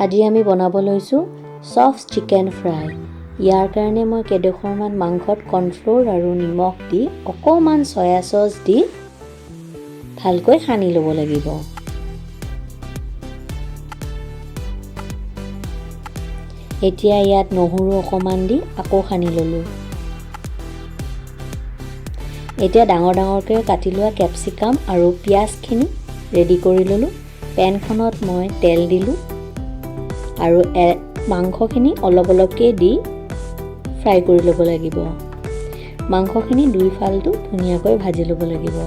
আজি আমি বনাব লৈছোঁ সফট চিকেন ফ্ৰাই। ইয়াৰ কাৰণে মই কেইডোখৰমান মাংসত কৰ্ণফ্লোৰ আৰু নিমখ দি অকণমান সয়া চচ দি ভালকৈ সানি ল'ব লাগিব। এতিয়া ইয়াত নহৰু অকণমান দি আকৌ সানি ল'লোঁ। এতিয়া ডাঙৰ ডাঙৰকৈ কাটি লোৱা কেপচিকাম আৰু পিঁয়াজখিনি ৰেডি কৰি ল'লোঁ। পেনখনত মই তেল দিলোঁ আৰু মাংসখিনি অলপ অলপকৈ দি ফ্ৰাই কৰি ল'ব লাগিব। মাংসখিনি দুইফালটো ধুনীয়াকৈ ভাজি ল'ব লাগিব।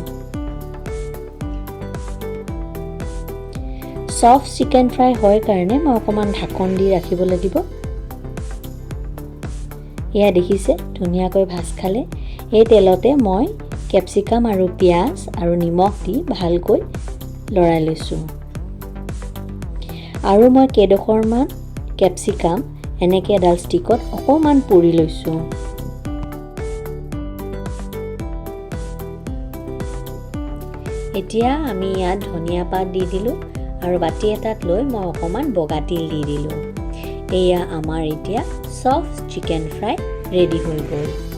সফট চিকেন ফ্ৰাই হয় কাৰণে মই অকণমান ঢাকন দি ৰাখিব লাগিব। এয়া দেখিছে ধুনীয়াকৈ ভাজ খালে। এই তেলতে মই কেপচিকাম আৰু পিঁয়াজ আৰু নিমখ দি ভালকৈ লৰাই লৈছোঁ। আৰু মই কেইডোখৰমান কেপচিকাম এনেকৈ এডাল ষ্টিকত অকণমান পুৰি লৈছোঁ। এতিয়া আমি ইয়াত ধনিয়া পাত দি দিলোঁ আৰু বাতি এটাত লৈ মই অকণমান বগা তিল দি দিলোঁ। এয়া আমাৰ এতিয়া সফট চিকেন ফ্ৰাই ৰেডি হৈ গ'ল।